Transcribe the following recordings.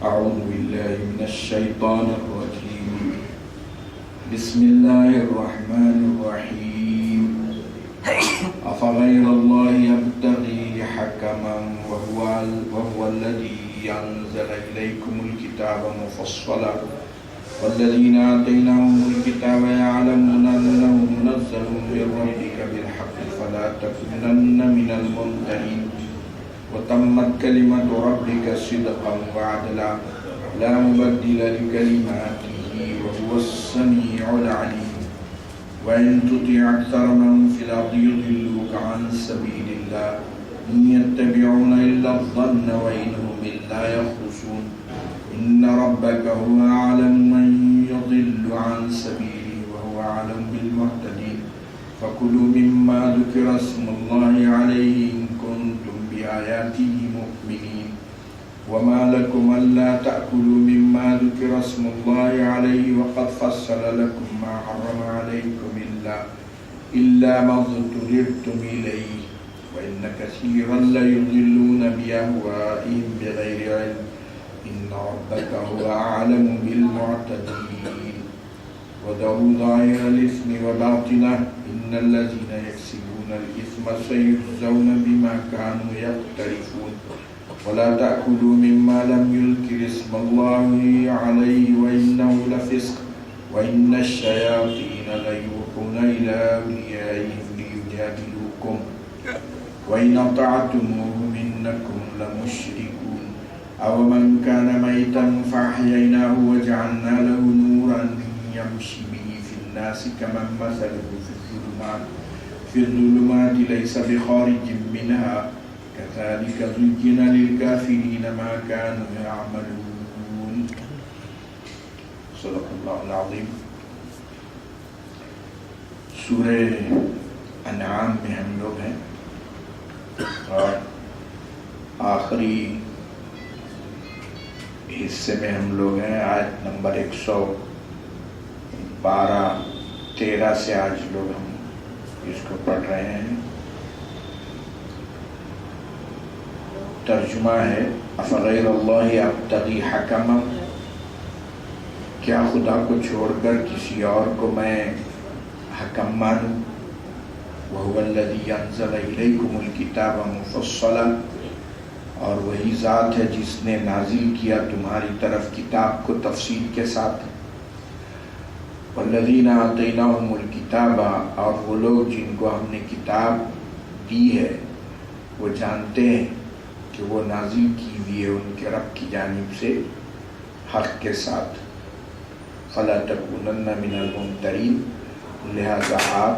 أعوذ بالله من الشيطان الرجيم. بسم الله الرحمن الرحيم. أفغير الله يبتغي حكما وهو الذي أنزل إليكم الكتاب مفصلا والذين آتيناهم الكتاب يعلمون أنه منزل من ربك بالحق فلا تكونن من الممترين وتمت كلمة ربك صدقا وعدلا لا مبدل لكلماته وهو السميع العليم. وإن تطع أكثر من في الأرض يضلوك عن سبيل الله إن يتبعون إلا الظن وإن هم إلا يخرصون. إن ربك هو أعلم من يضل عن سبيله وهو أعلم بالمهتدين. فكلوا مما ذكر اسم الله عليه إن كنتم بآياته مؤمنين. وما لكم ألا تأكلوا مما ذكر اسم الله عليه وقد فصل لكم ما حرم عليكم إلا ما اضطررتم إليه وإن كثيرا ليضلون بأهوائهم بغير علم. إن ربك هو أعلم بالمعتدين. وذروا ظاهر الإثم وباطنه إن الذين يكسبون الإثم سيجزون بما كانوا يقترفون. ولا تأكلوا مما لم يذكر اسم الله عليه وإنه لفسق وإن الشياطين ليوحون إلى أوليائهم ليجادلوكم وإن أطعتموهم إنكم لمشركون. أو من كان ميتا فأحييناه وجعلنا له نورا يمشي به في الناس كمن مثله في الظلمات ليس بخارج منها كذلك زين للكافرين ما كانوا يعملون. صدق اللہ العظیم. سورہ انعام میں ہم لوگ ہیں اور آخری حصے میں ہم لوگ ہیں. آیت نمبر 112-13 سے آج لوگ ہم اس کو پڑھ رہے ہیں. ترجمہ ہے افغیر اللہ ابتغی حکما، کیا خدا کو چھوڑ کر کسی اور کو میں حکم مانوں. وہو الذی انزل الیکم الکتاب مفصلا، اور وہی ذات ہے جس نے نازل کیا تمہاری طرف کتاب کو تفصیل کے ساتھ. والذین آتیناہم الکتاب، اور وہ لوگ جن کو ہم نے کتاب دی ہے وہ جانتے ہیں کہ وہ نازل کی ہوئی ہے ان کے رب کی جانب سے حق کے ساتھ. فلا تکونن من الممترین، لہذا آپ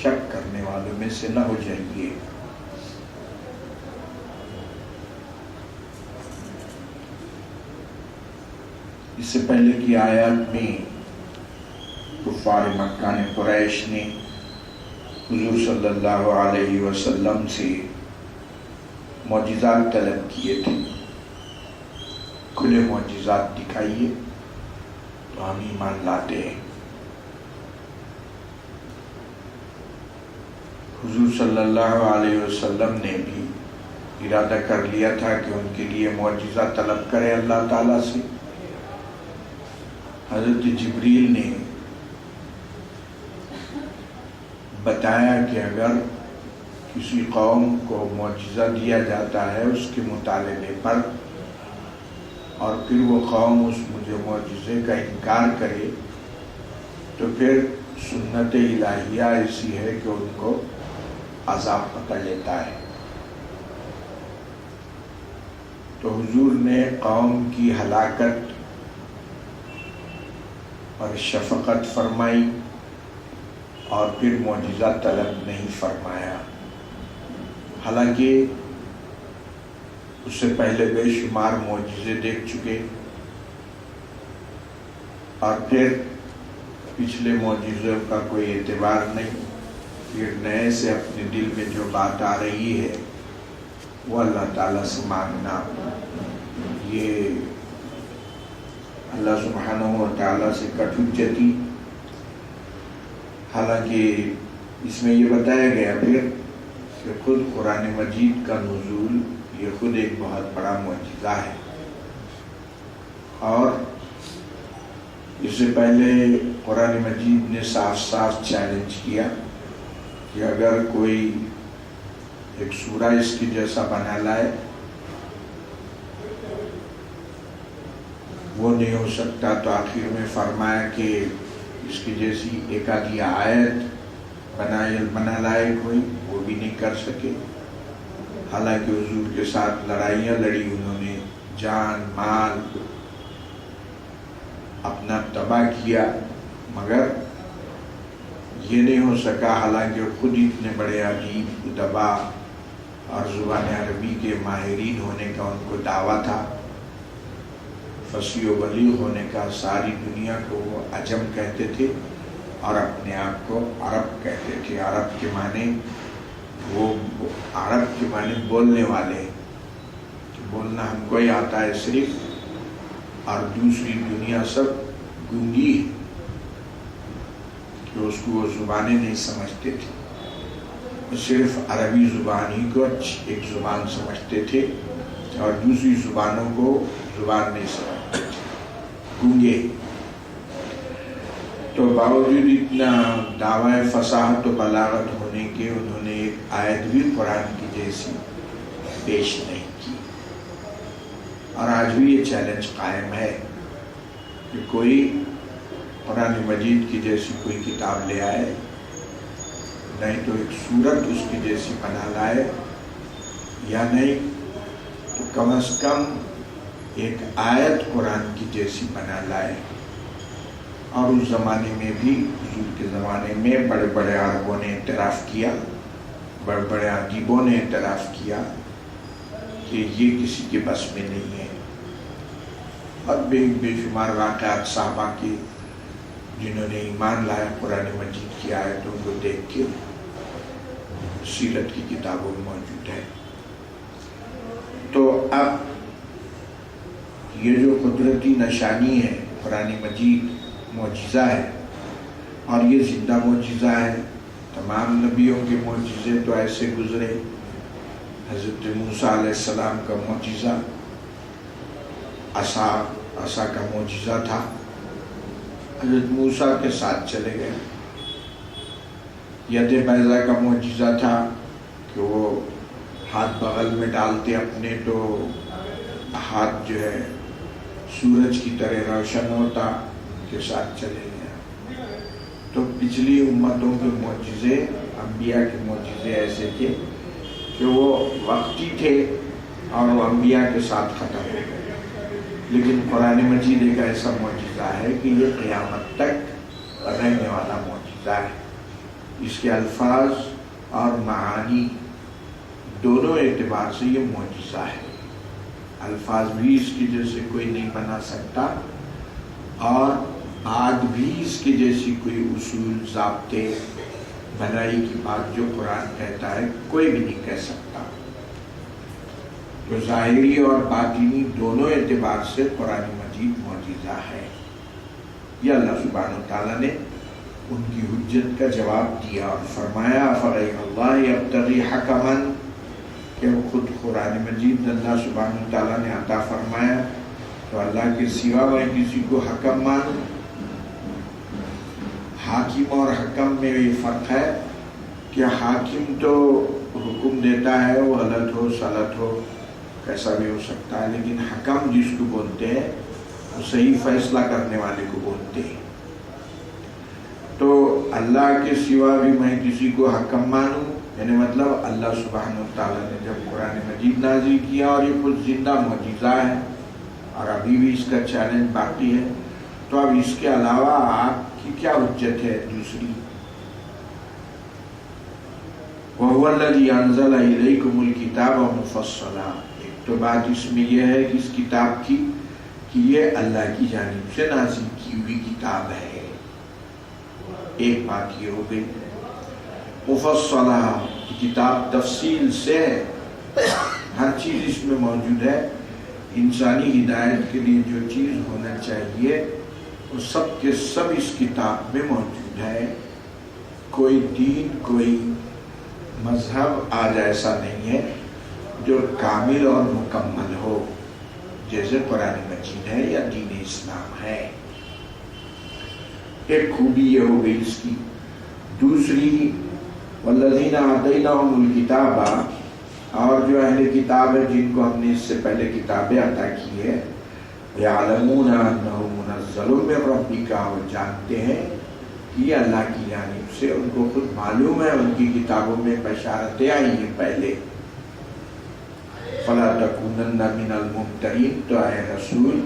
شک کرنے والوں میں سے نہ ہو جائیے. اس سے پہلے کی آیات میں کفار مکہ نے قریش نے حضور صلی اللہ علیہ وسلم سے معجزات طلب کیے تھے. کھلے معجزات دکھائیے تو ہم ایمان لاتے ہیں. حضور صلی اللہ علیہ وسلم نے بھی ارادہ کر لیا تھا کہ ان کے لیے معجزہ طلب کرے اللہ تعالیٰ سے. حضرت جبریل نے بتایا کہ اگر کسی قوم کو معجزہ دیا جاتا ہے اس کے مطالبے پر اور پھر وہ قوم اس معجزے کا انکار کرے تو پھر سنت الہیہ ایسی ہے کہ ان کو عذاب پکڑ لیتا ہے. تو حضور نے قوم کی ہلاکت اور شفقت فرمائی اور پھر معجزہ طلب نہیں فرمایا. حالانکہ اس سے پہلے بے شمار معجزے دیکھ چکے اور پھر پچھلے معجزوں کا کوئی اعتبار نہیں. پھر نئے سے اپنے دل میں جو بات آ رہی ہے وہ اللہ تعالیٰ سے مانگنا، یہ اللہ سبحانہ و تعالیٰ سے کٹ حجتی. حالانکہ اس میں یہ بتایا گیا پھر کہ خود قرآن مجید کا نزول یہ خود ایک بہت بڑا معجزہ ہے. اور اس سے پہلے قرآن مجید نے صاف صاف چیلنج کیا کہ اگر کوئی ایک سورہ اس کے جیسا بنا لائے وہ نہیں ہو سکتا، تو آخر میں فرمایا کہ اس کی جیسی ایک آدھی آیت بنا لائے کوئی، وہ بھی نہیں کر سکے۔ حالانکہ حضور کے ساتھ لڑائیاں لڑی انہوں نے، جان مال اپنا تباہ کیا، مگر یہ نہیں ہو سکا، حالانکہ خود اتنے بڑے ادیب ادبا اور زبان عربی کے ماہرین ہونے کا ان کو دعویٰ تھا، فصیح و بلیغ ہونے کا، ساری دنیا کو وہ عجم کہتے تھے اور اپنے آپ کو عرب کہتے تھے۔ عرب کے معنی بولنے والے، بولنا ہم کو ہی آتا ہے صرف، اور دوسری دنیا سب گونگی ہے کہ اس کو وہ زبانیں نہیں سمجھتے تھے، صرف عربی زبان ہی کو ایک زبان سمجھتے تھے اور دوسری زبانوں کو زبان نہیں سمجھتے تھے، گونگے۔ تو باوجود اتنا دعویٰ فصاحت و بلاغت ہونے کے انہوں نے ایک آیت بھی قرآن کی جیسی پیش نہیں کی، اور آج بھی یہ چیلنج قائم ہے کہ کوئی قرآن مجید کی جیسی کوئی کتاب لے آئے، نہیں تو ایک سورت اس کی جیسی بنا لائے، یا نہیں تو کم از کم ایک آیت قرآن کی جیسی بنا لائے۔ اور اس زمانے میں بھی، حضور کے زمانے میں بڑے بڑے عربوں نے اعتراف کیا، بڑے بڑے ادیبوں نے اعتراف کیا کہ یہ کسی کے بس میں نہیں ہے، اور بے شمار واقعات صحابہ کے جنہوں نے ایمان لایا قرآن مجید کی آیتوں کو دیکھ کے سیرت کی کتابوں میں موجود ہے۔ تو اب یہ جو قدرتی نشانی ہے، قرآن مجید معجزہ ہے، اور یہ زندہ معجزہ ہے۔ تمام نبیوں کے معجزے تو ایسے گزرے، حضرت موسیٰ علیہ السلام کا معجزہ عصا کا معجزہ تھا، حضرت موسیٰ کے ساتھ چلے گئے۔ ید بیضا کا معجزہ تھا کہ وہ ہاتھ بغل میں ڈالتے اپنے تو ہاتھ جو ہے سورج کی طرح روشن ہوتا، کے ساتھ چلے گئے۔ تو پچھلی امتوں کے معجزے، انبیاء کے معجزے ایسے تھے کہ وہ وقتی تھے اور وہ انبیاء کے ساتھ ختم ہو گئے، لیکن قرآن مجید ایک ایسا معجزہ ہے کہ یہ قیامت تک رہنے والا معجزہ ہے۔ اس کے الفاظ اور معانی دونوں اعتبار سے یہ معجزہ ہے۔ الفاظ بھی اس کی جیسے کوئی نہیں بنا سکتا، اور بات بھی اس کی جیسی کوئی اصول ضابطے بنائی کی بات جو قرآن کہتا ہے کوئی بھی نہیں کہہ سکتا۔ تو ظاہری اور باطنی دونوں اعتبار سے قرآن مجید معجزہ ہے۔ یہ اللہ سبحانہ وتعالیٰ نے ان کی حجت کا جواب دیا اور فرمایا فَغَيْرَ اللَّهِ يَبْتَغِي حَكَمًا، کہ خود قرآن مجید اللہ سبحانہ وتعالیٰ نے عطا فرمایا، تو اللہ کے سوا میں کسی کو حکم مانوں؟ حاکم اور حکم میں یہ فرق ہے کہ حاکم تو حکم دیتا ہے، وہ غلط ہو سلط ہو کیسا بھی ہو سکتا ہے، لیکن حکم جس کو بولتے ہیں وہ صحیح فیصلہ کرنے والے کو بولتے ہیں۔ تو اللہ کے سوا بھی میں کسی کو حکم مانوں، یعنی مطلب اللہ سبحانہ وتعالیٰ نے جب قرآن مجید نازل کیا، اور یہ خود زندہ معجزہ ہے اور ابھی بھی اس کا چیلنج باقی ہے، تو اب اس کے علاوہ آپ کی کیا حجت ہے دوسری؟ وَهُوَ الَّذِي أَنزَلَ إِلَيْكُمُ الْكِتَابَ مُفَصَّلًا، ایک تو بات اس میں یہ ہے کہ اس کتاب کی کہ یہ اللہ کی جانب سے نازل کی ہوئی کتاب ہے، ایک بات یہ ہو گئی۔ مفصلہ، کتاب تفصیل سے ہے، ہر چیز اس میں موجود ہے، انسانی ہدایت کے لیے جو چیز ہونا چاہیے وہ سب کے سب اس کتاب میں موجود ہے۔ کوئی دین، کوئی مذہب آج ایسا نہیں ہے جو کامل اور مکمل ہو، جیسے قرآن مجید ہے یا دین اسلام ہے. ایک خوبی یہ ہو گئی اس کی. دوسری والذین آتیناہم الکتاب، اور جو اہل کتاب ہے جن کو ہم نے اس سے پہلے کتابیں عطا کی ہے، یعلمون انہ منزل من ربک، وہ جانتے ہیں کہ یہ اللہ کی جانب سے، ان کو خود معلوم ہے، ان کی کتابوں میں بشارتیں آئی ہیں پہلے. فلا تکونن من الممترین، تو اے رسول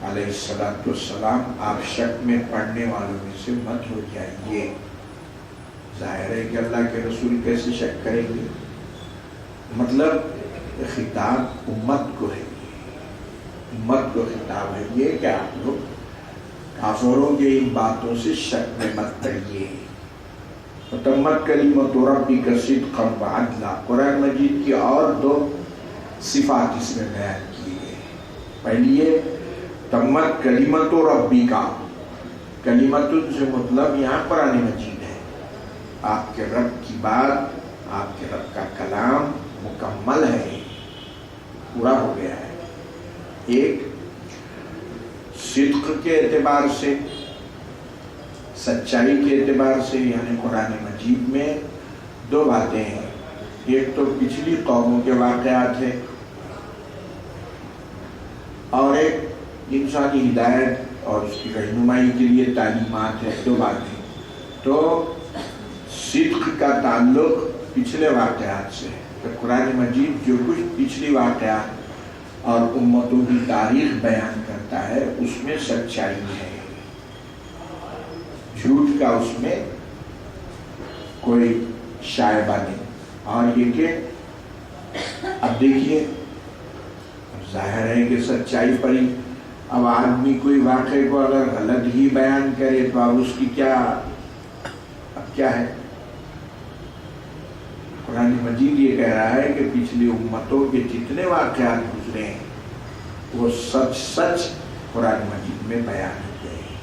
علیہ الصلوۃ والسلام آپ شک میں پڑنے والوں میں سے مت ہو جائیے. ظاہر ہے کہ اللہ کے رسول کیسے شک کریں گے؟ مطلب خطاب امت کو ہے، امت کو خطاب ہے یہ کہ آپ لوگ کافروں کے ان باتوں سے شک میں مت پڑیے. وتمت کلمۃ ربک صدقا وعدلا، قرآن مجید کی اور دو صفات اس میں بیان کی ہے. پہلی ہے تمت کلمۃ ربک، کلمۃ سے مطلب یہاں قرآن مجید ہے. آپ کے رب کی بات، آپ کے رب کا کلام مکمل ہے، پورا ہو گیا ہے. ایک صدق کے اعتبار سے، سچائی کے اعتبار سے، یعنی قرآن مجید میں دو باتیں ہیں. ایک تو پچھلی قوموں کے واقعات ہیں، اور ایک انسانی ہدایت اور اس کی رہنمائی کے لیے تعلیمات ہے. دو باتیں. تو صدق کا تعلق پچھلے واقعات سے ہے. تو قرآن مجید جو کچھ پچھلی واقعات اور امتوں کی تاریخ بیان کرتا ہے اس میں سچائی ہے، جھوٹ کا اس میں کوئی شائبہ نہیں. اور یہ کہ اب دیکھیے، ظاہر ہے کہ سچائی پر ہی، اب آدمی کوئی واقعے کو اگر غلط ہی بیان کرے تو اب اس کی کیا ہے؟ قرآن مجید یہ کہہ رہا ہے کہ پچھلی امتوں کے جتنے واقعات گزرے ہیں وہ سچ قرآن مجید میں بیان کیے ہیں.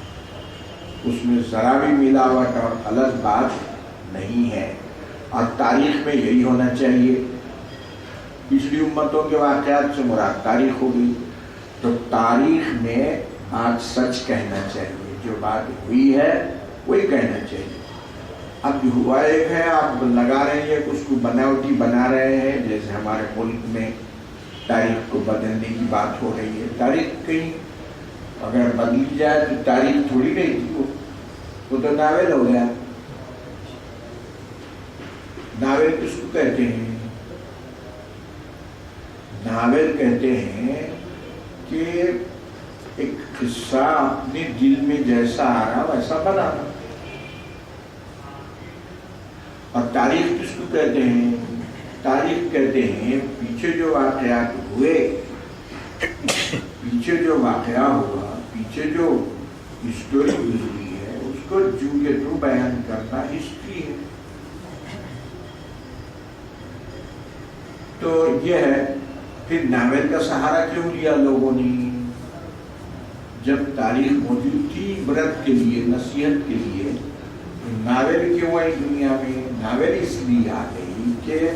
اس میں ذرا بھی ملاوٹ اور غلط بات نہیں ہے. اور تاریخ میں یہی ہونا چاہیے. پچھلی امتوں کے واقعات سے مراد تاریخ ہو گئی، تو تاریخ میں بات سچ کہنا چاہیے، جو بات ہوئی ہے وہی کہنا چاہیے. اب جو ہوا ایک ہے، آپ لگا رہے ہیں کچھ کو بناوٹی بنا رہے ہیں. جیسے ہمارے ملک میں تاریخ کو بدلنے کی بات ہو رہی ہے. تاریخ کہیں اگر بدلی جائے تو تاریخ تھوڑی نہیں تھی، وہ تو ناول ہو گیا. ناول کس کو کہتے ہیں؟ ناول کہتے ہیں کہ ایک قصہ اپنے دل میں جیسا آ رہا ویسا بنانا. اور تاریخ کس کو کہتے ہیں؟ تاریخ کہتے ہیں پیچھے جو واقعات ہوئے، پیچھے جو واقعہ ہوا، پیچھے جو ہسٹوری گزری ہے اس کو جو کے تو بیان کرنا ہسٹری ہے. تو یہ ہے. پھر ناول کا سہارا کیوں لیا لوگوں نے؟ جب تاریخ موجود تھی عبرت کے لیے، نصیحت کے لیے، ناول کیوں آئی دنیا میں؟ ناول اس لیے آ گئی کہ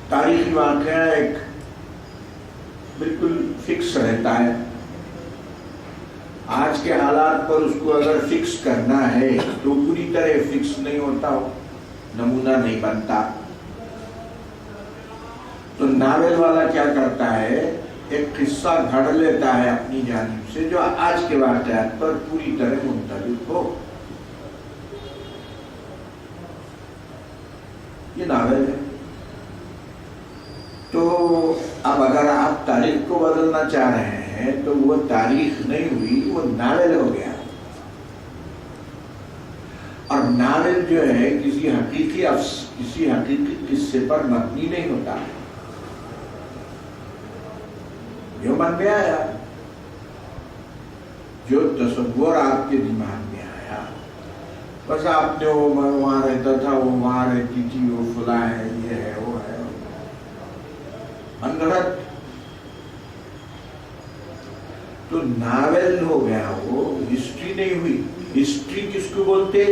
تاریخی واقعہ ایک بالکل فکس رہتا ہے. آج کے حالات پر اس کو اگر فکس کرنا ہے تو پوری طرح فکس نہیں ہوتا، نمونہ نہیں بنتا. تو ناول والا کیا کرتا ہے؟ ایک قصہ گھڑ لیتا ہے اپنی جانب سے جو آج کے واقعات پر پوری طرح منطبق ہو. یہ ناول ہے. تو اب اگر آپ تاریخ کو بدلنا چاہ رہے ہیں تو وہ تاریخ نہیں ہوئی، وہ ناول ہو گیا. اور ناول جو ہے کسی حقیقی قصے پر مبنی نہیں ہوتا، جو من میں آیا، جو تصور آپ کے دماغ میں آیا، بس آپ نے وہ وہاں رہتا تھا، وہ وہاں رہتی تھی، وہ فلاں ہے، یہ ہے، وہ ہے، انگڑت. تو ناول ہو گیا، وہ ہسٹری نہیں ہوئی. ہسٹری کس کو بولتے؟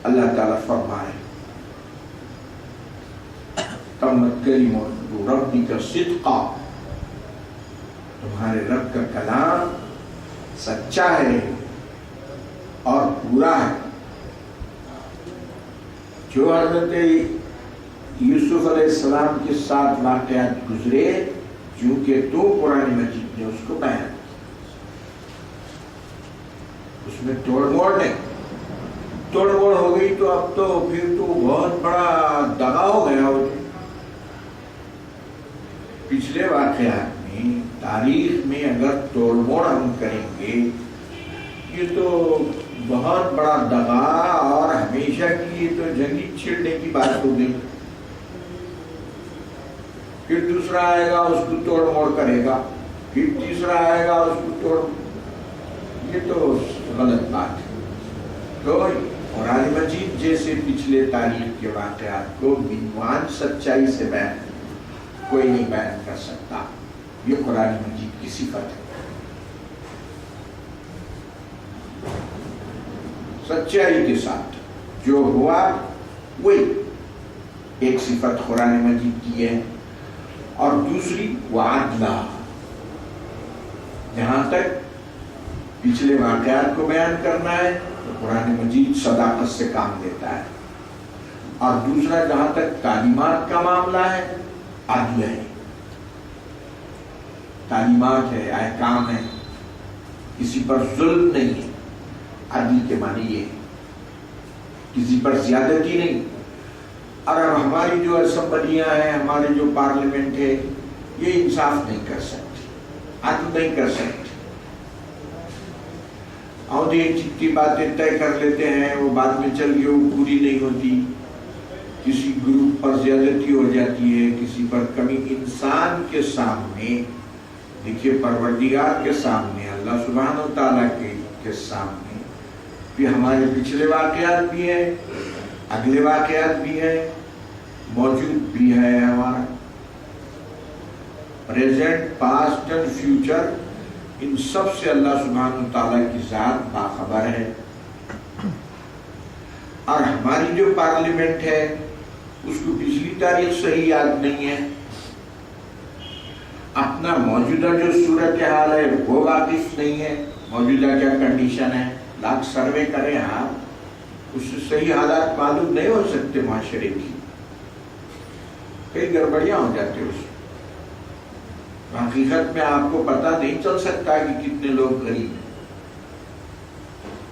اللہ تعالیٰ فرمائے تمت کلمۃ ربک صدقا، تمہارے رب کا کلام سچا ہے اور پورا ہے. جو حضرت یوسف علیہ السلام کے ساتھ واقعات گزرے چونکہ تو قرآن مجید نے اس کو بیان کیا، اس میں توڑ موڑ نہیں. توڑ موڑ ہو گئی تو اب تو پھر تو بہت بڑا دغا ہو گیا. پچھلے واقعات میں تاریخ میں اگر توڑ موڑ ہم کریں گے یہ تو بہت بڑا دغا اور ہمیشہ کی تو جنگی چھڑنے کی بات ہو گئی. پھر دوسرا آئے گا اس کو توڑ موڑ کرے گا، پھر تیسرا آئے گا اس کو توڑ. یہ تو غلط بات ہے. تو قرآن مجید جیسے پچھلے تاریخ کے واقعات کو بنوان سچائی سے بیان کوئی نہیں بیان کر سکتا. یہ قرآن مجید کی صفت ہے. سچائی کے ساتھ جو ہوا وہی ایک صفت قرآن مجید کی ہے. اور دوسری وعدلہ، جہاں تک پچھلے واقعات کو بیان کرنا ہے تو قرآن مجید صداقت سے کام لیتا ہے. اور دوسرا جہاں تک تعلیمات کا معاملہ ہے عدل ہے. تعلیمات ہے، احکام ہے، کسی پر ظلم نہیں ہے. عدل کے معنی یہ ہے کسی پر زیادتی نہیں. اور اب ہماری جو اسمبلیاں ہیں، ہمارے جو پارلیمنٹ ہے، یہ انصاف نہیں کر سکتی، عدل نہیں کر سکتی. اور یہ جتنی باتیں طے کر لیتے ہیں وہ بعد میں چل کے وہ پوری نہیں ہوتی. کسی گروپ پر زیادتی ہو جاتی ہے، کسی پر کمی. انسان کے سامنے دیکھیے، پروردگار کے سامنے، اللہ سبحانہ و تعالیٰ کے سامنے بھی ہمارے پچھلے واقعات بھی ہیں، اگلے واقعات بھی ہیں، موجود بھی ہے ہمارا پریزنٹ، پاسٹ اینڈ فیوچر. ان سب سے اللہ سبحانہ و تعالیٰ کی ذات باخبر ہے. اور ہماری جو پارلیمنٹ ہے اس کو پچھلی تاریخ صحیح یاد نہیں ہے. اپنا موجودہ جو صورتحال ہے وہ واقف نہیں ہے، موجودہ کیا کنڈیشن ہے. لاکھ سروے کریں آپ، اس سے صحیح حالات معلوم نہیں ہو سکتے. معاشرے کی کئی گڑبڑیاں ہو جاتی. اس حقیقت میں آپ کو پتہ نہیں چل سکتا کہ کتنے لوگ غریب ہیں.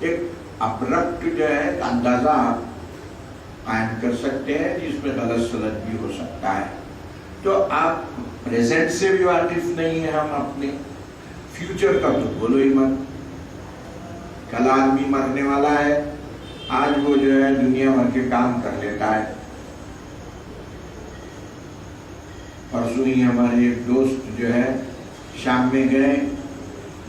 ایک ابرپٹ جو ہے اندازہ آپ قائم کر سکتے ہیں جس میں غلط سلط بھی ہو سکتا ہے. تو آپ پریزنٹ سے بھی واقف نہیں ہیں. ہم اپنے فیوچر کا تو بولو ہی مت. کل آدمی مرنے والا ہے، آج وہ جو ہے دنیا بھر کے کام کر لیتا ہے. پرسوں ہی ہمارے ایک دوست جو ہے شام میں گئے،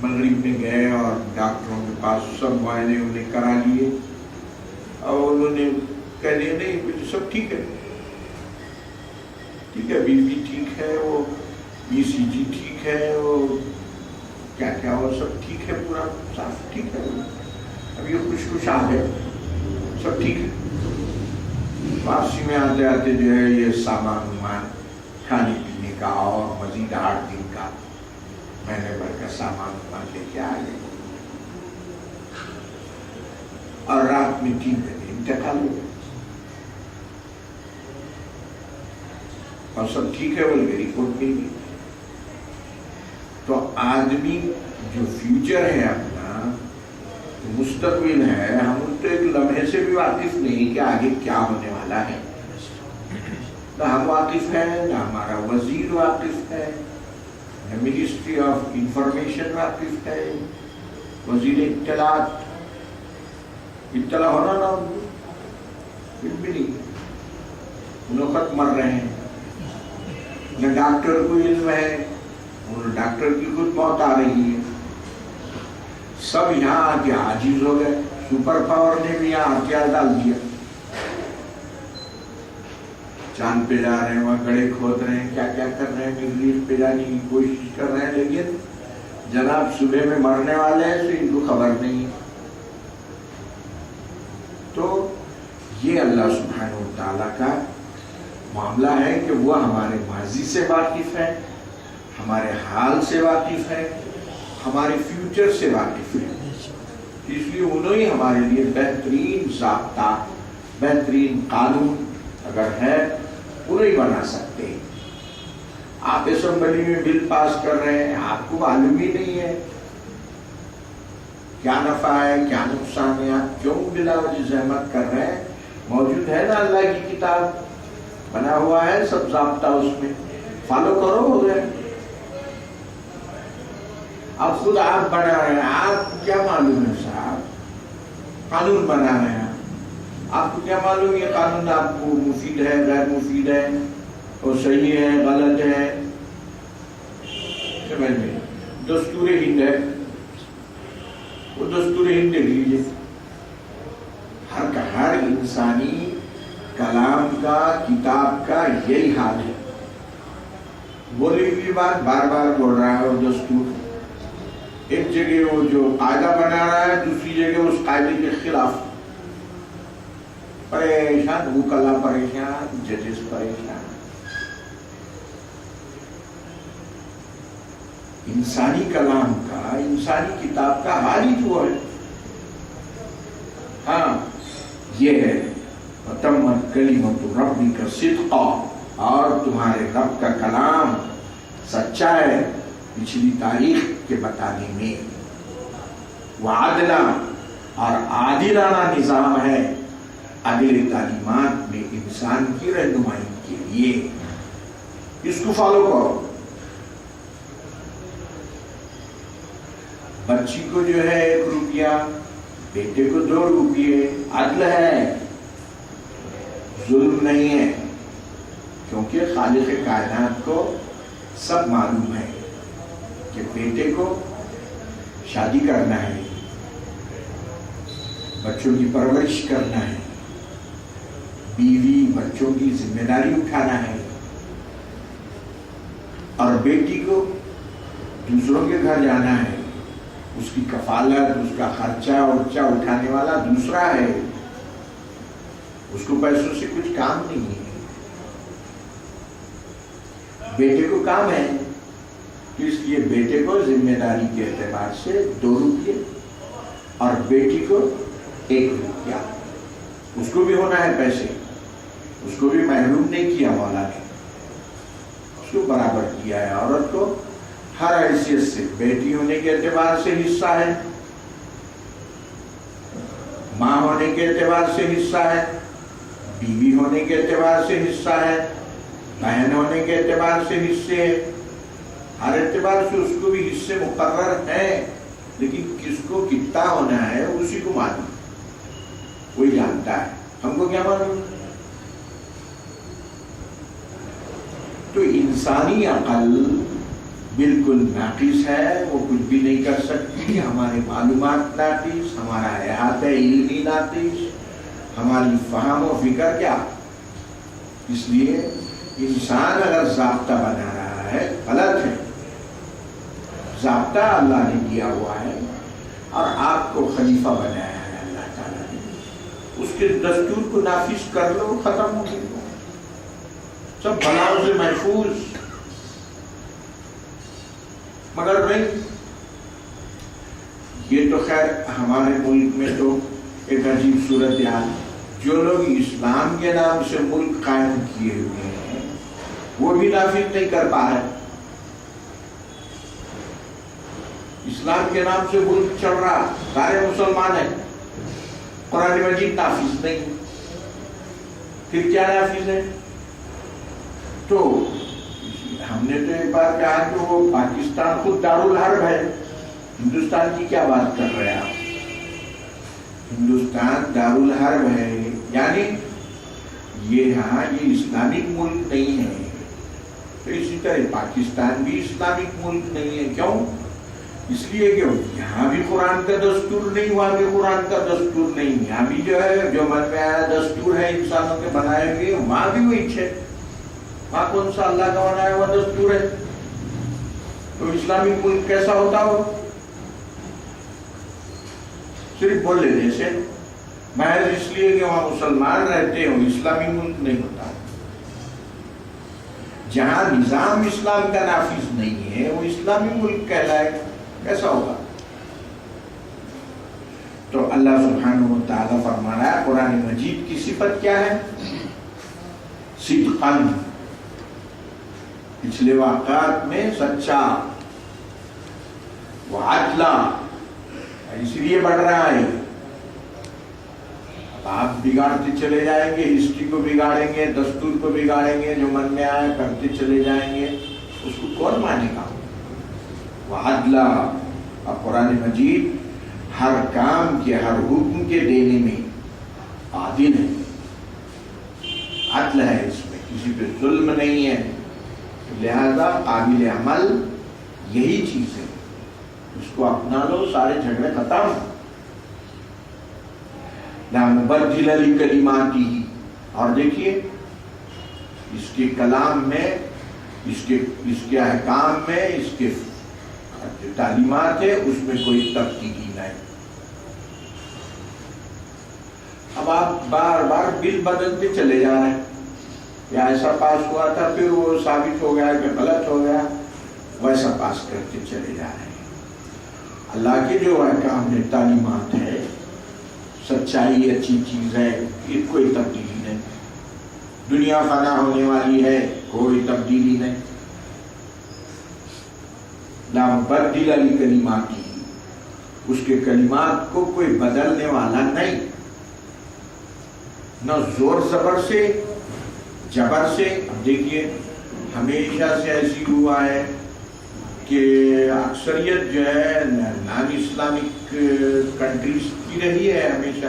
مغرب میں گئے اور ڈاکٹروں کے پاس سب معائنے انہیں کرا لیے اور انہوں نے کہہ دیا نہیں سب ٹھیک ہے، ٹھیک ہے، بی پی ٹھیک ہے، وہ ای سی جی ٹھیک ہے، وہ کیا کیا وہ سب ٹھیک ہے، پورا صاف ٹھیک ہے. اب یہ خوشحال ہے، سب ٹھیک ہے. واپسی میں آتے آتے جو ہے یہ سامان کھانے پینے کا اور مزید 8 دن کا مہینے بھر کا سامان لے کے آ گئے. اور رات میں 3 بجے انتقال ہو گیا اور سب ٹھیک ہے بول کے رپورٹ مل گئی. تو آدمی جو فیوچر ہے اپنا، مستقبل ہے، ہم تو ایک لمحے سے بھی واقف نہیں کہ آگے کیا ہونے والا ہے. نہ ہم واقف ہیں، نہ ہمارا وزیر واقف ہے، نہ منسٹری آف انفارمیشن واقف ہے، وزیر اطلاعات اطلاع ہونا نہ پھر بھی نہیں. انہوں خط مر رہے ہیں، نہ ڈاکٹر کو علم ہے، ڈاکٹر کی خود موت آ رہی ہے. سب یہاں آ کے عاجز ہو گئے. سپر پاور نے بھی یہاں ہتھیار ڈال دیا. چاند پہ جا رہے ہیں، وہاں گڑھے کھود رہے ہیں، کیا کیا کر رہے ہیں، مریخ پہ جانے کی کوشش کر رہے ہیں، لیکن جناب صبح میں مرنے والے ہیں تو ان کو خبر نہیں ہے. تو یہ اللہ سبحانہ و تعالیٰ کا معاملہ ہے کہ وہ ہمارے ماضی سے واقف ہے، ہمارے حال سے واقف ہے، ہمارے فیوچر سے واقف ہے، اس لیے انہوں ہی ہمارے لیے بہترین ضابطہ، بہترین قانون اگر ہے انہوں ہی بنا سکتے ہیں۔ آپ اسمبلی میں بل پاس کر رہے ہیں، آپ کو معلوم ہی نہیں ہے کیا نفع ہے کیا نقصان ہے، آپ کیوں بلا وجہ زحمت کر رہے ہیں؟ موجود ہے نا اللہ کی کتاب، بنا ہوا ہے سب ضابطہ، اس میں فالو کرو، ہو گئے۔ اب خود آپ بنا رہے ہیں، آپ کو کیا معلوم ہے صاحب؟ قانون بنا رہے ہیں، آپ کو کیا معلوم یہ قانون آپ کو مفید ہے غیر مفید ہے، اور صحیح ہے غلط ہے؟ سمجھ میں؟ دستور ہند ہے، وہ دستور ہند دیکھ لیجیے، ہر انسانی کلام کا، کتاب کا یہی حال ہے، بولی ہوئی بات بار بار بول رہا ہے، وہ دستور ایک جگہ وہ جو قاعدہ بنا رہا ہے، دوسری جگہ اس قاعدے کے خلاف، پریشان وکلا پریشان، ججز پریشان۔ انسانی کلام کا، انسانی کتاب کا حال ہی تو ہے۔ ہاں یہ ہے وَتَمَّتْ كَلِمَةُ رَبِّكَ صِدْقًا، اور تمہارے رب کا کلام سچا ہے پچھلی تاریخ کے بتانے میں، وعدلا، اور عادلانہ نظام ہے اگلے تعلیمات میں انسان کی رہنمائی کے لیے، اس کو فالو کرو۔ بچی کو جو ہے 1 روپیہ، بیٹے کو 2 روپیے، عدل ہے، ظلم نہیں ہے، کیونکہ خالق کائنات کو سب معلوم ہے کہ بیٹے کو شادی کرنا ہے، بچوں کی پرورش کرنا ہے، بیوی بچوں کی ذمہ داری اٹھانا ہے، اور بیٹی کو دوسروں کے گھر جانا ہے، اس کی کفالت، اس کا خرچہ ورچہ اٹھانے والا دوسرا ہے، اس کو پیسوں سے کچھ کام نہیں ہے، بیٹے کو کام ہے، تو اس لیے بیٹے کو ذمہ داری کے اعتبار سے 2 روپیے اور بیٹی کو 1 روپیہ، اس کو بھی ہونا ہے پیسے، اس کو بھی محروم نہیں کیا مولا نے، اس کو برابر کیا ہے۔ عورت کو ہر حیثیت سے، بیٹی ہونے کے اعتبار سے حصہ ہے، ماں ہونے کے اعتبار سے حصہ ہے، بیوی ہونے کے اعتبار سے حصہ ہے، بہن ہونے کے اعتبار سے حصے ہیں، ہر اعتبار سے اس کو بھی حصے مقرر ہیں، لیکن کس کو کتنا ہونا ہے اسی کو معلوم، وہی جانتا ہے، ہم کو کیا معلوم؟ تو انسانی عقل بالکل ناقص ہے، وہ کچھ بھی نہیں کر سکتی، ہمارے معلومات ناقص، ہمارا احاطہ علمی ناقص، ہماری فہم و فکر کیا۔ اس لیے انسان اگر ضابطہ بنا رہا ہے غلط ہے، ضابطہ اللہ نے دیا ہوا ہے اور آپ کو خلیفہ بنایا ہے اللہ تعالیٰ نے، اس کے دستور کو نافذ کر لو، ختم ہو گئی، سب بلاؤں سے محفوظ۔ مگر نہیں، یہ تو خیر ہمارے ملک میں تو ایک عجیب صورتحال، جو لوگ اسلام کے نام سے ملک قائم کیے ہوئے ہیں وہ بھی نافذ نہیں کر پا رہے۔ اسلام کے نام سے ملک چل رہا، سارے مسلمان ہیں، قرآن مجید نافذ نہیں، پھر کیا نافذ ہے؟ تو ہم نے تو ایک بار کہا کہ وہ پاکستان خود دارالحرب ہے، ہندوستان کی کیا بات کر رہے ہیں آپ؟ ہندوستان دارالحرب ہے، یعنی یہ ہاں یہ اسلامک ملک نہیں ہے، تو اسی طرح پاکستان بھی اسلامک ملک نہیں ہے۔ کیوں؟ اس لیے کہ یہاں بھی قرآن کا دستور نہیں، وہاں بھی قرآن کا دستور نہیں، یہاں بھی جو ہے جو من میں آیا دستور ہے انسانوں کے بنائے ہوئے، وہاں بھی وہی ہے، وہاں کون سا اللہ کا بنایا ہوا دستور ہے؟ تو اسلامک ملک کیسا ہوتا ہو؟ صرف بول لینے سے، محض اس لیے کہ وہاں مسلمان رہتے ہو، اسلامی ملک نہیں ہوتا۔ جہاں نظام اسلام کا نافذ نہیں ہے وہ اسلامی ملک کہلائے کیسا ہوگا؟ تو اللہ سبحانہ و تعالیٰ فرما رہا ہے قرآن مجید کی صفت کیا ہے؟ صدقاً، پچھلے واقعات میں سچا، وعدلا، اس لیے بڑھ رہا ہے۔ اب آپ بگاڑتے چلے جائیں گے، ہسٹری کو بگاڑیں گے، دستور کو بگاڑیں گے، جو من میں آئے کرتے چلے جائیں گے، اس کو کون مانے گا؟ وعدلا، اور قرآن مجید ہر کام کے، ہر حکم کے دینے میں عادل ہے، عدل ہے، اس میں کسی پہ ظلم نہیں ہے، لہذا قابل عمل یہی چیز ہے، اس کو اپنا لو، سارے جھگڑے ختم۔ لا مبدل لکلماتہ، اور دیکھیے اس کے کلام میں، اس کے احکام میں، اس کے جو تعلیمات ہے اس میں کوئی تبدیلی نہیں۔ اب آپ بار بار بل بدلتے چلے جا رہے ہیں، یا ایسا پاس ہوا تھا پھر وہ ثابت ہو گیا کہ غلط ہو گیا، ویسا پاس کرتے چلے جا رہے ہیں۔ اللہ کے جو احکام ہے، تعلیمات ہے، سچائی اچھی چیز ہے، یہ کوئی تبدیلی نہیں۔ دنیا فنا ہونے والی ہے، کوئی تبدیلی نہیں۔ لا مبدل لکلماتہ، اس کے کلمات کو کوئی بدلنے والا نہیں، نہ زور زبر سے، جبر سے۔ اب دیکھیے ہمیشہ سے ایسی ہوا ہے کہ اکثریت جو ہے نان اسلامک کنٹریز کی رہی ہے، ہمیشہ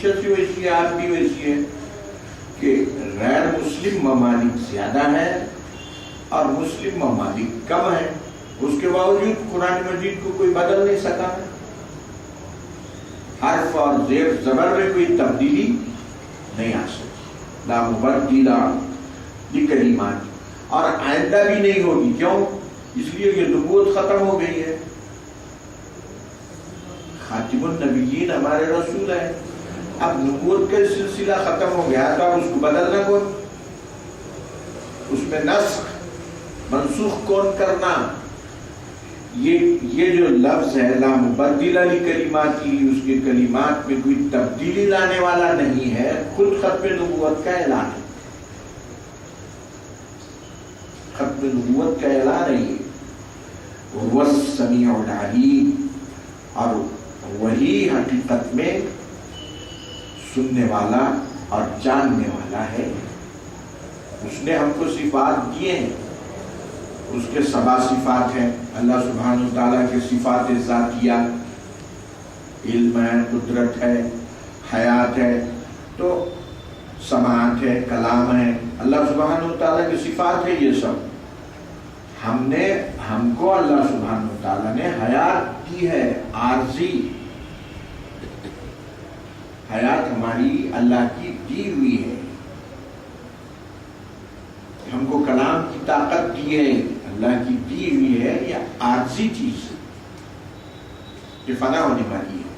سے ویسی ہے، آج بھی ویسی ہے کہ غیر مسلم ممالک زیادہ ہے اور مسلم ممالک کم ہے، اس کے باوجود قرآن مجید کو کوئی بدل نہیں سکا، حرف اور زیر زبر میں کوئی تبدیلی نہیں آ سکتی۔ لا مبدل لکلماتہ، اور آئندہ بھی نہیں ہوگی۔ کیوں؟ اس لیے کہ نبوت ختم ہو گئی ہے، خاتم النبیین ہمارے رسول ہیں، اب نبوت کا سلسلہ ختم ہو گیا تو اب اس کو بدلنا کون؟ اس میں نسخ منسوخ کون کرنا؟ یہ جو لفظ ہے لا مبدل لکلماتہ، اس کے کلمات میں کوئی تبدیلی لانے والا نہیں ہے، خود ختم نبوت کا اعلان ہے، ختم نبوت کا اعلان ہے یہ۔ وہ السمیع العلیم، اور وہی حقیقت میں سننے والا اور جاننے والا ہے۔ اس نے ہم کو صفات دیے ہیں، اس کے 7 صفات ہیں اللہ سبحانہ وتعالیٰ کے، صفات ذاتیہ، علم ہے، قدرت ہے، حیات ہے، تو سماعت ہے، کلام ہے، اللہ سبحانہ وتعالیٰ کی صفات ہے یہ سب۔ ہم کو اللہ سبحانہ وتعالیٰ نے حیات دی ہے، عارضی حیات ہماری اللہ کی دی ہوئی ہے۔ ہم کو کلام کی طاقت دی ہے، اللہ کی دی ہوئی ہے، یہ عارضی چیز ہے، یہ فنا ہونے والی ہے،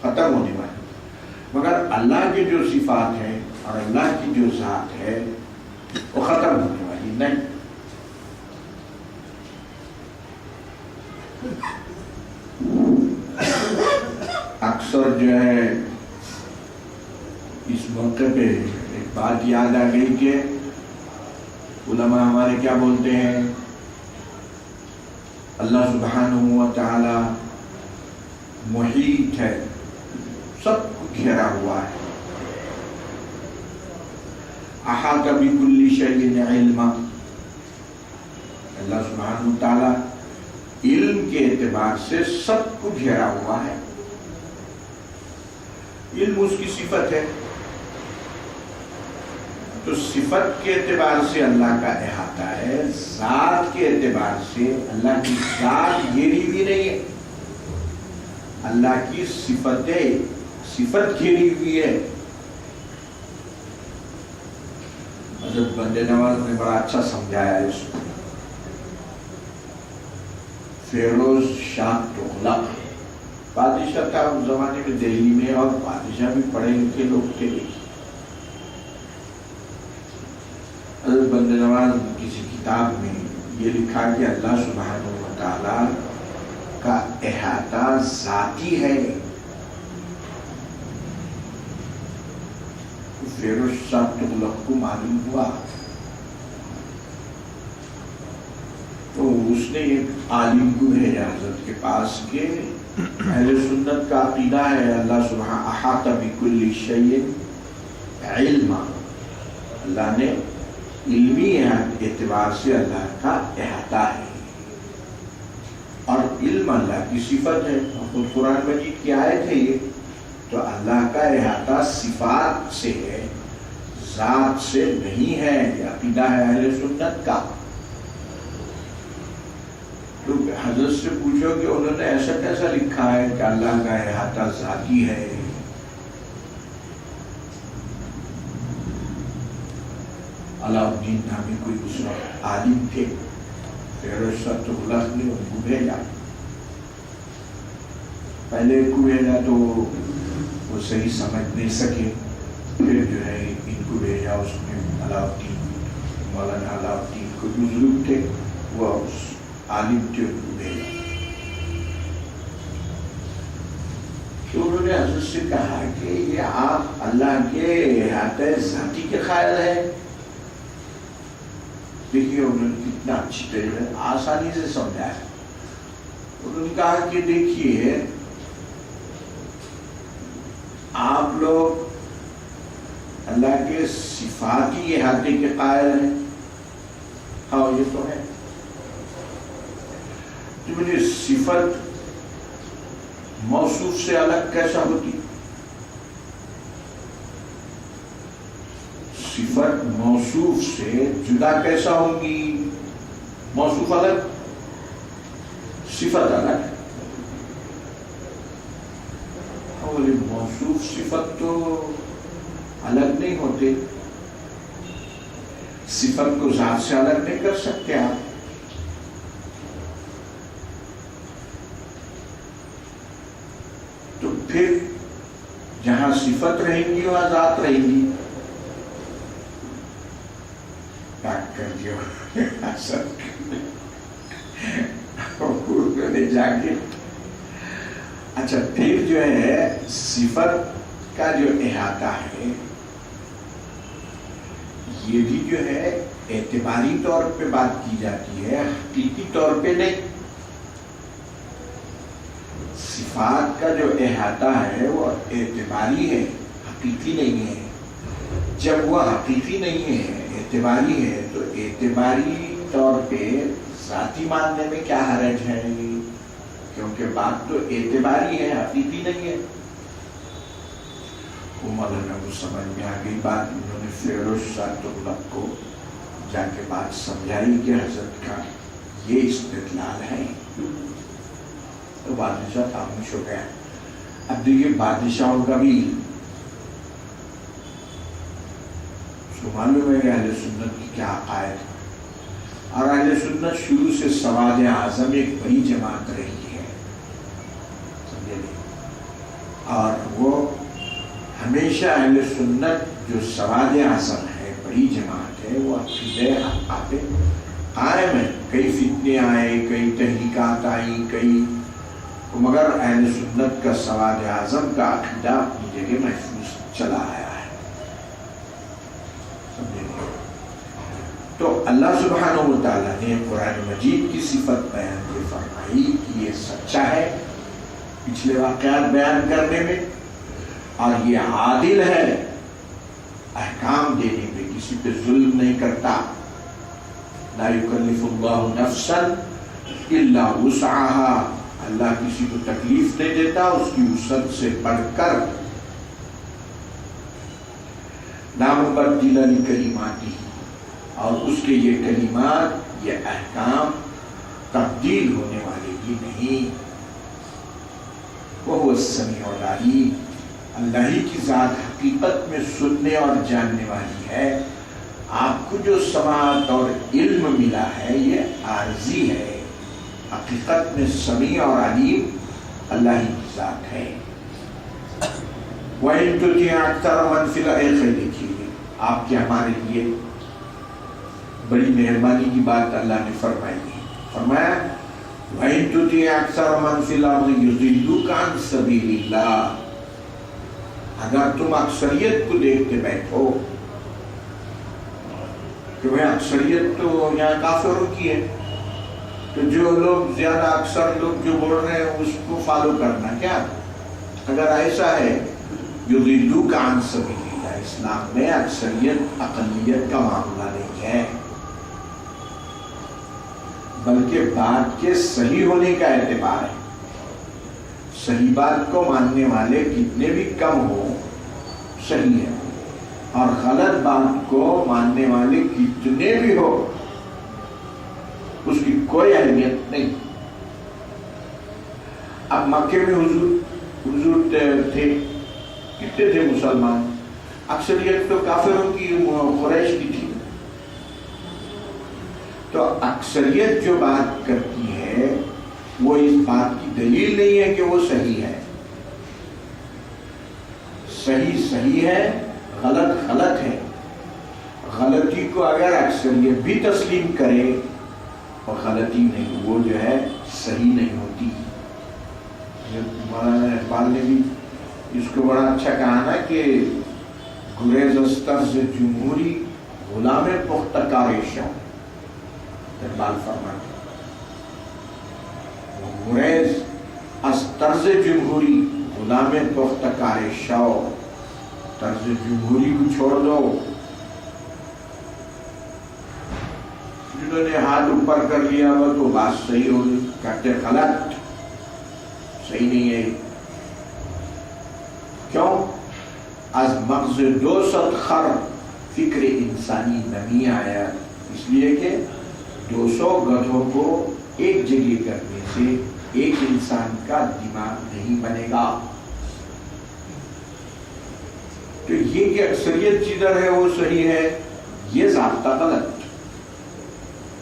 ختم ہونے والی ہے۔ مگر اللہ کے جو صفات ہیں اور اللہ کی جو ذات ہے وہ ختم ہونے والی نہیں۔ اکثر جو ہے اس موقع پہ ایک بات یاد آ گئی کہ علماء ہمارے کیا بولتے ہیں، اللہ سبحانہ و تعالی محیط ہے، سب کو گھیرا ہوا ہے، احاط بکل شیء علما، اللہ سبحانہ و تعالی علم کے اعتبار سے سب کو گھیرا ہوا ہے۔ علم اس کی صفت ہے، تو صفت کے اعتبار سے اللہ کا احاطہ ہے، ذات کے اعتبار سے اللہ کی ذات گھیری ہوئی نہیں ہے، اللہ کی صفت گھیری ہوئی ہے۔ حضرت بندے نواز نے بڑا اچھا سمجھایا اس کو۔ فیروز شاہ تغلق بادشاہ تھا اس زمانے میں دہلی میں، اور بادشاہ بھی پڑھے لکھے لوگ تھے، حضرت بندہ نواز کسی کتاب میں یہ لکھا کہ اللہ سبحانہ و تعالی کا احاطہ ذاتی ہے. فیروز صاحب تغلق کو معلوم ہوا تو اس نے ایک عالم کو بھیجا حضرت کے پاس کہ اہل سنت کا عقیدہ ہے اللہ سبحانہ احاطہ بکل شیء علما، اللہ نے علمی اعتبار سے اللہ کا احاطہ ہے، اور علم اللہ کی صفت ہے. خود قرآن مجید کی آیت ہے یہ. تو اللہ کا احاطہ صفات سے ہے، ذات سے نہیں ہے. یہ عقیدہ ہے اہل سنت کا. تو حضرت سے پوچھو کہ انہوں نے ایسا کیسا لکھا ہے کہ اللہ کا احاطہ ذاتی ہے. علاء الدین نامی کوئی اس وقت عالم تھے، فیروز شاہ تغلق نے ان کو بھیجا. پہلے کو بھیجا تو وہ صحیح سمجھ نہیں سکے، پھر جو ہے ان کو بھیجا. اس میں علاء الدین، مولانا علاء الدین کو بزرگ تھے، وہ اس عالم تھے، ان کو بھیجا. تو انہوں نے حضرت سے کہا کہ یہ آپ اللہ کے احاطہ ذاتی کے قائل ہیں. دیکھیے انہوں نے کتنا اچھی طریقے آسانی سے سمجھایا. انہوں نے کہا کہ دیکھیے آپ لوگ اللہ کے صفاتی احاطے کے قائل ہیں. ہاں یہ تو ہے. تو مجھے صفت موصوف سے الگ کیسا ہوتی؟ صفت موصوف سے جدا کیسا ہوگی؟ موصوف الگ، صفت الگ. بولے موصوف صفت تو الگ نہیں ہوتے، صفت کو ذات سے الگ نہیں کر سکتے آپ. تو پھر جہاں صفت رہیں گی وہاں ذات رہیں گی. جا کے اچھا پھر جو ہے صفت کا جو احاطہ ہے یہ بھی جو ہے اعتباری طور پہ بات کی جاتی ہے، حقیقی طور پہ نہیں. صفات کا جو احاطہ ہے وہ اعتباری ہے، حقیقی نہیں ہے. جب وہ حقیقی نہیں ہے، اعتباری ہے، تو اعتباری طور پہ ذاتی ماننے میں کیا حرج ہے؟ کیونکہ بات تو اعتباری ہے، حقیقی نہیں ہے. مولانا کو سمجھ میں آ گئی بات. انہوں نے فیروز شاہ تغلق کو جا کے بات سمجھائی کہ حضرت کا یہ استدلال ہے. تو بادشاہ خاموش ہو گیا. اب دیکھیے بادشاہوں کا بھی اس کو معلوم ہے کہ اہل سنت کی کیا عقائد ہے، اور اہل سنت شروع سے سواد اعظم ایک بڑی جماعت رہی ہے، سمجھے. اور وہ ہمیشہ اہل سنت جو سواد اعظم ہے، بڑی جماعت ہے، وہ عقیدہ حق پہ قائم ہے. کئی فتنے آئے، کئی تحریکات آئی، کئی، مگر اہل سنت کا سواد اعظم کا عقیدہ اپنی جگہ محفوظ چلا آیا ہے. تو اللہ سبحانہ و تعالیٰ نے قرآن مجید کی صفت بیان کے فرمائی کہ یہ سچا ہے پچھلے واقعات بیان کرنے میں، اور یہ عادل ہے احکام دینے میں، کسی پہ ظلم نہیں کرتا. لا یکلف اللہ نفسا الا وسعها، اللہ کسی کو تکلیف نہیں دیتا اس کی وسعت سے بڑھ کر. لا مبدل لکلماتہ، اور اس کے یہ کلمات، یہ احکام تبدیل ہونے والے ہی نہیں. وہ السمیع العلیم، اللہ ہی کی ذات حقیقت میں سننے اور جاننے والی ہے. آپ کو جو سماعت اور علم ملا ہے یہ عارضی ہے، حقیقت میں سمیع اور علیم اللہ ہی کی ذات ہے. وَإِن تُطِعْ أَكْثَرَ مَنْ فِي الْأَرْضِ، دیکھیے آپ کے ہمارے لیے بڑی مہربانی کی بات اللہ نے فرمائی ہے. فرمایا وَإِن تُطِعْ أَكْثَرَ مَنْ فِي الْأَرْضِ يُضِلُّوكَ عَنْ سَبِيلِ اللَّهِ، اگر تم اکثریت کو دیکھتے بیٹھو کہ وہ اکثریت تو یہاں کافروں کی ہے، تو جو لوگ زیادہ اکثر لوگ جو بول رہے ہیں اس کو فالو کرنا کیا؟ اگر ایسا ہے یضلوک عن سبیل اللہ، اسلام میں اکثریت اقلیت کا معاملہ نہیں ہے، بلکہ بات کے صحیح ہونے کا اعتبار ہے. صحیح بات کو ماننے والے کتنے بھی کم ہو صحیح ہے، اور غلط بات کو ماننے والے کتنے بھی ہو اس کی کوئی اہمیت نہیں. اب مکے میں حضور تھے، کتنے تھے مسلمان؟ اکثریت تو کافروں کی قریش کی تھی. تو اکثریت جو بات کرتی ہے وہ اس بات کی دلیل نہیں ہے کہ وہ صحیح ہے. صحیح صحیح ہے، غلط غلط ہے. غلطی کو اگر اکثریت بھی تسلیم کرے اور غلطی نہیں، وہ جو ہے صحیح نہیں ہوتی. مولانا اقبال نے بھی اس کو بڑا اچھا کہا نا کہ گریز از طرز جمہوری غلام پختہ کار شوق. اقبال فرماتے گریز از طرز جمہوری غلام پختہ کار شوق. طرز جمہوری کو چھوڑ دو، جنہوں نے ہاتھ اوپر کر لیا وہ تو بات صحیح ہوگی، کہتے غلط، صحیح نہیں ہے. کیوں؟ از مغز 200 خر فکر انسانی نمی آیا، اس لیے کہ 200 گدھوں کو ایک جگہ کرنے سے ایک انسان کا دماغ نہیں بنے گا. تو یہ کہ اکثریت جدھر ہے وہ صحیح ہے، یہ ضابطہ غلط.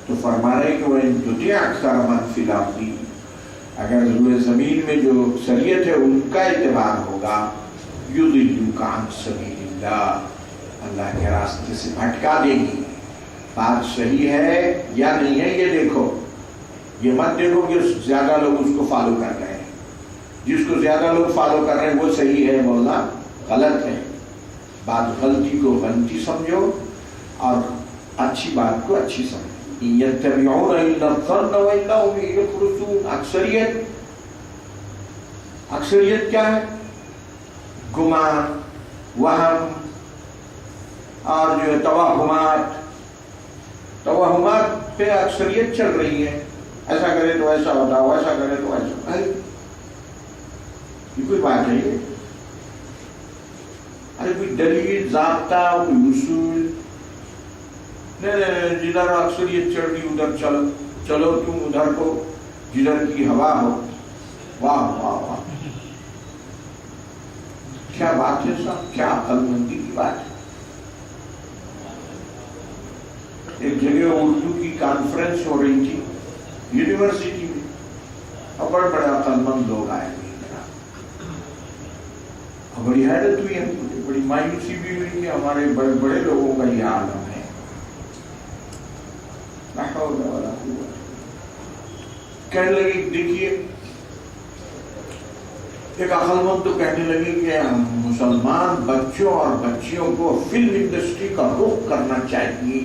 تو فرما رہے کہ وَإِن تُطِعْ أَكْثَرَ مَنْ فِي الْأَرْضِ، اگر روئے زمین میں جو اکثریت ہے ان کا اعتبار ہوگا، یضلوک عن سبیل اللہ، اللہ کے راستے سے بھٹکا دے گی. بات صحیح ہے یا نہیں ہے یہ دیکھو، یہ مت دیکھو کہ زیادہ لوگ اس کو فالو کر رہے ہیں. جس کو زیادہ لوگ فالو کر رہے ہیں وہ صحیح ہے بولنا غلط ہے. بات غلطی کو غلطی سمجھو اور اچھی بات کو اچھی سمجھو. يتبعون الا الظن والا هم يخرصون. اکثریت کیا ہے؟ گمان، وہم اور جو ہے توہمات پہ اکثریت چل رہی ہے. ایسا کرے تو ایسا ہوتا، ویسا کرے تو ایسا. یہ کوئی بات ہے؟ ارے کوئی دلیل، ضابطہ، کوئی اصول نہیں. جدھر اکثریت چڑھ رہی ادھر چلو، چلو تم ادھر کو جدھر کی ہوا ہو. واہ واہ واہ، کیا بات ہے صاحب، کیا عقل مندی کی بات ہے. ایک جگہ اردو کی کانفرنس ہو رہی تھی یونیورسٹی میں، اور بڑے بڑے عقل مند لوگ آئے ہوئے، بڑی حیرت ہوئی ہم کو، بڑی مایوسی بھی ہوئی کہ ہمارے بڑے بڑے لوگوں کا یہ عالم ہے. کہنے لگے دیکھیے، ایک عقل مند تو کہنے لگے کہ مسلمان بچوں اور بچیوں کو فلم انڈسٹری کا رخ کرنا چاہیے.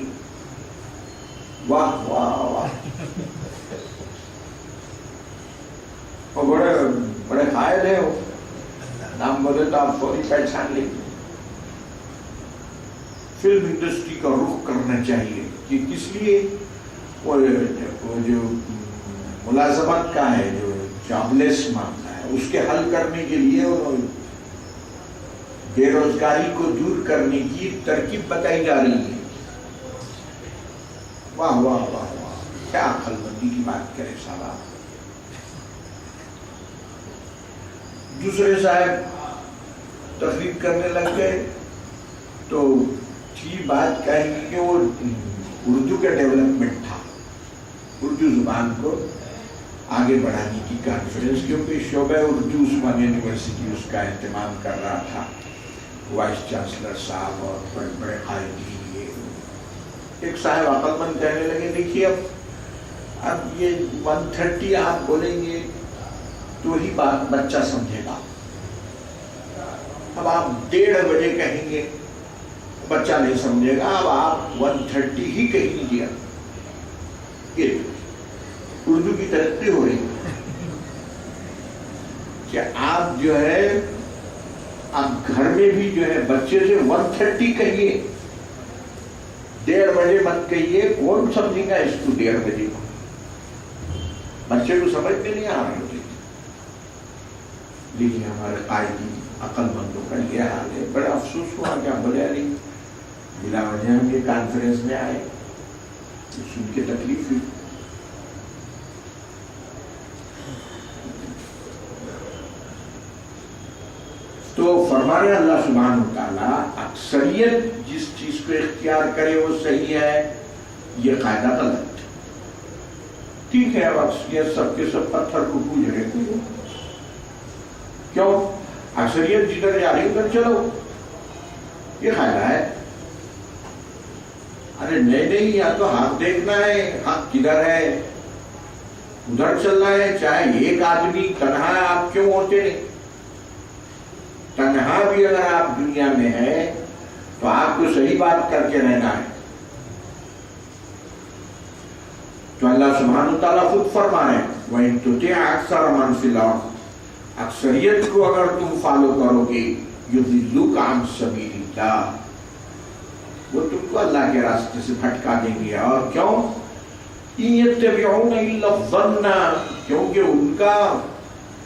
واہ واہ واہ، وہ بڑے بڑے قائد ہیں، وہ نام بولے تو آپ فوری پہچان لیں. فلم انڈسٹری کا رخ کرنا چاہیے. کہ کس لیے؟ وہ جو ملازمت کا ہے، جو جابلیس معاملہ ہے، اس کے حل کرنے کے لیے بے روزگاری کو دور کرنے کی ترکیب بتائی جا رہی ہے. واہ واہ واہ واہ، کیا عقل مندی کی بات کرے صاحب. دوسرے صاحب تقریر کرنے لگ گئے تو تھی بات کہیں کہ وہ اردو کا ڈیولپمنٹ تھا، اردو زبان کو آگے بڑھانے کی کانفرنس، کیونکہ شعبہ اردو عثمانیہ یونیورسٹی اس کا اہتمام کر رہا تھا. وائس چانسلر صاحب اور بڑے بڑے قائدین. ایک صاحب عقل مند کہنے لگے دیکھیے اب یہ 1:30 آپ بولیں گے تو ہی بات بچہ سمجھے گا، اب آپ 1:30 بجے کہیں گے بچہ نہیں سمجھے گا، اب آپ 1:30 ہی کہہ لیجیے۔ یہ اردو کی ترقی ہو رہی ہے کہ آپ جو ہے اب گھر میں بھی جو ہے بچے سے 1:30 کہیے، 1:30 بجے مت کہیے، کون سمجھے گا اس کو 1:30 بجے کو؟ بچے کو سمجھ میں نہیں آ رہی ہوتی۔ لیکن ہمارے قائدین عقل مندوں کا یہ حال ہے۔ بڑا افسوس ہوا کہ ہم بولے نہیں بلا وجہ ہم یہ کانفرنس میں آئے، سن کے تکلیف ہوئی۔ تو فرمانے اللہ سبحانہ وتعالیٰ اکثریت جس چیز کو اختیار کرے وہ صحیح ہے، یہ قاعدہ غلط۔ ٹھیک ہے اب اکثریت سب کے سب پتھر کو پوج رہے تھے، کیوں؟ اکثریت جدھر جا رہی ادھر چلو، یہ قاعدہ ہے۔ ارے نہیں، یا تو حق دیکھنا ہے، حق کدھر ہے ادھر چلنا ہے، چاہے ایک آدمی تنہا آپ کیوں ہوتے نہیں، تنہا بھی اگر آپ دنیا میں ہے تو آپ کو صحیح بات کر کے رہنا ہے۔ تو اللہ سبحانہ وتعالیٰ خود فرما رہے ہیں وَإِن تُطِعْ أَكْثَرَ مَنْ فِي الْأَرْضِ، اکثریت کو اگر تم فالو کرو گے يُضِلُّوكَ عَنْ سَبِيلِ اللَّهِ، وہ تم کو اللہ کے راستے سے بھٹکا دیں گے۔ اور کیوں؟ إِن يَتَّبِعُونَ إِلَّا الظَّنَّ، کیونکہ ان کا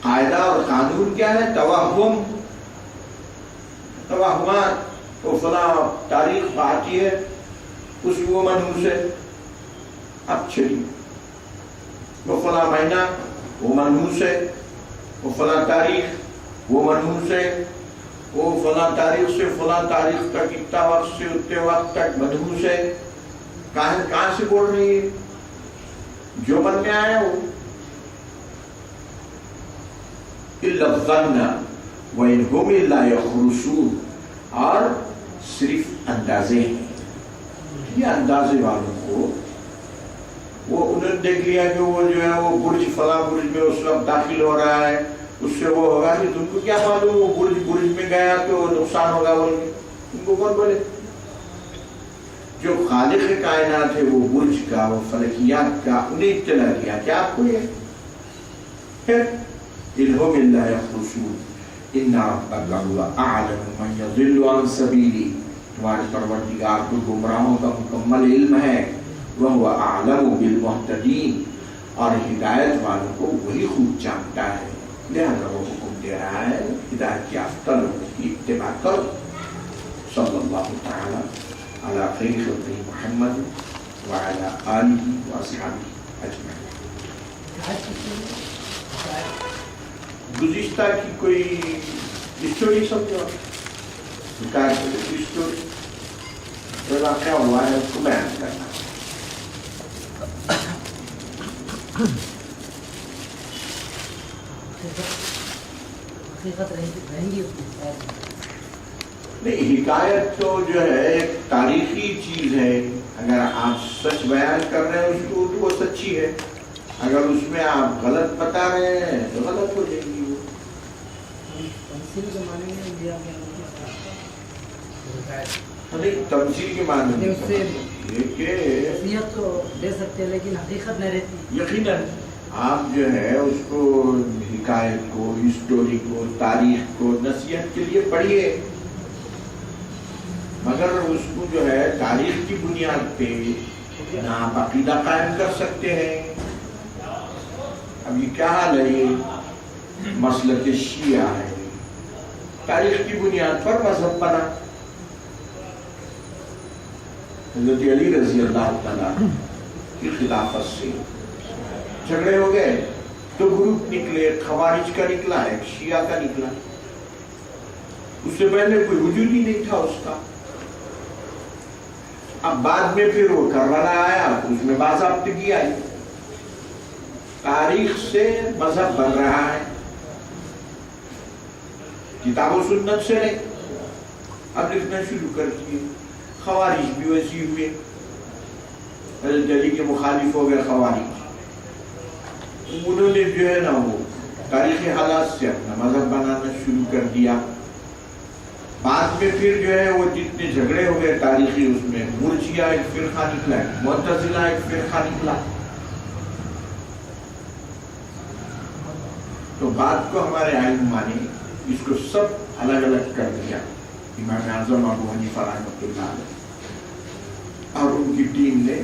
قاعدہ اور قانون کیا ہے؟ توہمات۔ وہ فلاں تاریخ آتی ہے اس وہ منحوس ہے، اب چلی، وہ فلاں مہینہ وہ منحوس ہے، وہ فلاں تاریخ وہ منحوس ہے، وہ فلاں تاریخ سے فلاں تاریخ تک اتنا وقت سے اتنے وقت تک منحوس ہے۔ کہاں سے بول رہی ہے؟ جو من میں آیا وہ۔ إِلَّا الظَّنَّ وَإِنْ هُمْ إِلَّا يَخْرُصُونَ، اور صرف اندازے ہیں۔ یہ اندازے والوں کو وہ انہوں نے دیکھ لیا کہ وہ جو ہے وہ برج فلاں برج میں اس وقت داخل ہو رہا ہے، اس سے وہ ہوگا کہ تم کو کیا معلوم وہ برج میں گیا تو نقصان ہوگا، بول کے ان کو کون بولے؟ جو خالق کائنات ہے وہ برج کا، وہ فلکیات کا انہیں اطلاع کیا کہ آپ کو یہ پھر إِنْهُمْ إِلَّا يَخْرُصُونَ إِنَّ رَبَّكَ هُوَ أَعْلَمُ مَنْ يَضِلُّ عَنْ سَبِيلِهِ، تمہارے پروردگار کو گمراہوں کا مکمل علم ہے، وَهُوَ أَعْلَمُ بِالْمُهْتَدِينَ، اور ہدایت والوں کو وہی خوب جانتا ہے، لہذا وہ حکم دے رہا ہے ہدایت یافتہ لوگوں کی اتباع کرو۔ صلی اللہ تعالی علی خیر خلقہ محمد وعلی آلہ واصحابہ اجمعین۔ گزشتہ کی کوئی اسٹوری سمجھو، اسٹوری جو واقعہ ہوا ہے اس کو بیان کرنا۔ نہیں، حکایت تو جو ہے ایک تاریخی چیز ہے، اگر آپ سچ بیان کر رہے ہیں اس کو تو وہ سچی ہے، اگر اس میں آپ غلط بتا رہے ہیں تو غلط ہو جائے گی۔ وہ تمثیل کے معنی میں تو دے سکتے ہیں لیکن حقیقت نہیں رہتی۔ یقیناً آپ جو ہے اس کو حکایت کو، ہسٹوری کو، تاریخ کو نصیحت کے لیے پڑھیے، مگر اس کو جو ہے تاریخ کی بنیاد پہ نہ آپ عقیدہ قائم کر سکتے ہیں۔ اب یہ کیا حال ہے؟ یہ مسلک شیعہ ہے، تاریخ کی بنیاد پر مذہب بنا۔ حضرت علی رضی اللہ تعالیٰ کی خلافت سے جھگڑے ہو گئے تو گروپ نکلے، خوارج کا نکلا، ایک شیعہ کا نکلا۔ اس سے پہلے کوئی وجود ہی نہیں تھا اس کا۔ اب بعد میں پھر وہ کربلا آیا، اس میں باضابطگی آئی، تاریخ سے مذہب بن رہا ہے، کتاب و سنت سے نہیں۔ اب لکھنا شروع کر دیے، خوارج بھی ویسی ہوئے، حضرت علی کے مخالف ہو گئے خوارج، انہوں نے جو ہے نا وہ تاریخی حالات سے اپنا مذہب بنانا شروع کر دیا. بعد میں پھر جو ہے وہ جتنے جھگڑے ہو گئے تاریخی، اس میں مرجیہ ایک فرقہ نکلا، معتزلہ ایک فرقہ نکلا. تو بات کو ہمارے ائمہ نے اس کو سب الگ الگ کر دیا. امام اعظم ابو حنیفہ رحمۃ اللہ علیہ اور ان کی ٹیم نے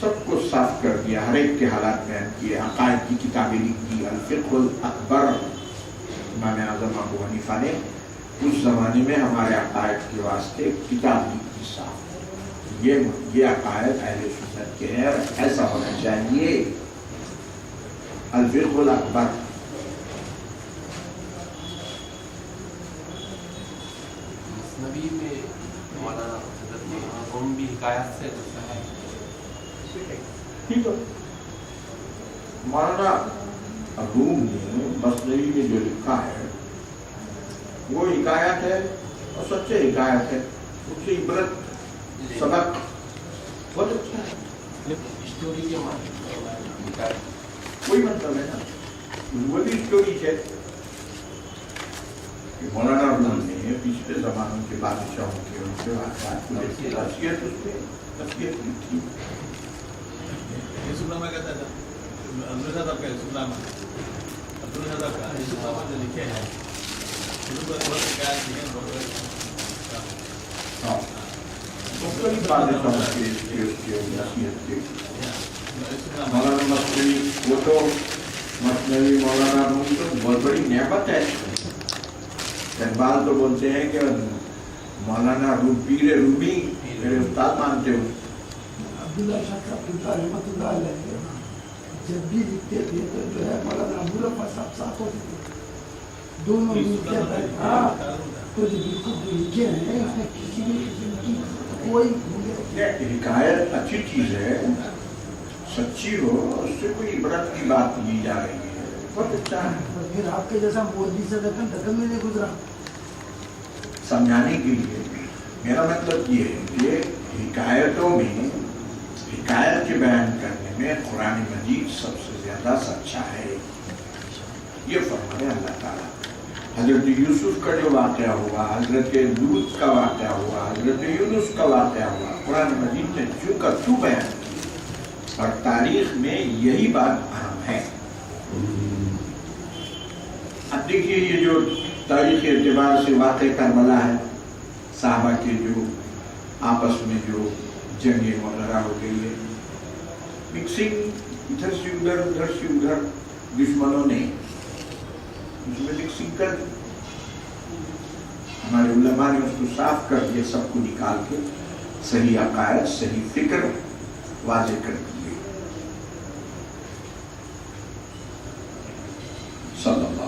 سب کو صاف کر دیا، ہر ایک کے حالات بیان کیے، عقائد کی کتابیں لکھ دی. الفقہ الاکبر امام اعظم ابو حنیفہ نے اس زمانے میں ہمارے عقائد کے واسطے کتاب لکھی صاف. یہ عقائد اہل سنت کے ہیں، ایسا ہونا چاہیے. الفقہ الاکبر. نبی میں مولانا حضرت روم بھی حکایت سے ہے. ٹھیک ہے، مولانا روم نے مثنوی میں جو لکھا ہے وہ حکایت ہے اور سچے حکایت ہے. اس سے عبرت سبق بہت اچھا ہے. اسٹوری کے معنی کوئی مطلب ہے نا، وہ بھی اسٹوری ہے. مولانا روم نے پچھلے زمانوں کے بادشاہوں کے ان کے واقعات کو حیثیت اس پہ حیثیت لکھی. یوسف نامہ کہتا تھا عبدالرحمٰن صاحب کا یوسف نامہ، عبدالرحمٰن صاحب کا یوسف نامہ جو لکھے ہیں مختلف بادشاہوں کے حیثیت کے مولانا مثنوی، وہ تو مثنوی مولانا روم تو بہت بڑی نعمت ہے. اقبال تو بولتے ہیں کہ مولانا روم پیر رومی میرے استاد مانتے ہو. عبداللہ شاہ صاحب رحمۃ اللہ علیہ جب بھی لکھتے تھے تو جو ہے مولانا ابوالوفا صاحب ساتھ ہوتے تھے، دونوں لکھتے تھے. تو جو بالکل جو لکھے ہیں اس میں کسی بھی قسم کی کوئی حکایت اچھی چیز ہے، سچی ہو، اس سے کوئی عبرت کی بات لی جا رہی ہے، بہت اچھا ہے. پھر آپ کے جیسا مودی سے دکن میں نہیں گزرا. سمجھانے کے لیے میرا مطلب یہ ہے کہ حکایتوں میں حکایت کے بیان کرنے میں قرآن مجید سب سے زیادہ سچا ہے. یہ فرمایا اللہ تعالیٰ. حضرت یوسف کا جو واقعہ ہوا، حضرت لوط کا واقعہ ہوا، حضرت یونس کا واقعہ ہوا، قرآن مجید نے جو کا تو بیان کیا، اور تاریخ میں یہی بات اہم ہے. اب دیکھیے یہ جو تاریخی اعتبار سے واقع کربلا ہے، صحابہ کے جو آپس میں جو جنگیں وغیرہ ہو گئی ہے، مکسنگ ادھر سے ادھر ادھر سے ادھر دشمنوں نے اس میں مکسنگ کر دی. ہمارے علماء نے اس کو صاف کر دیا، سب کو نکال کے صحیح عقائد صحیح فکر واضح کر دیے. صلی اللہ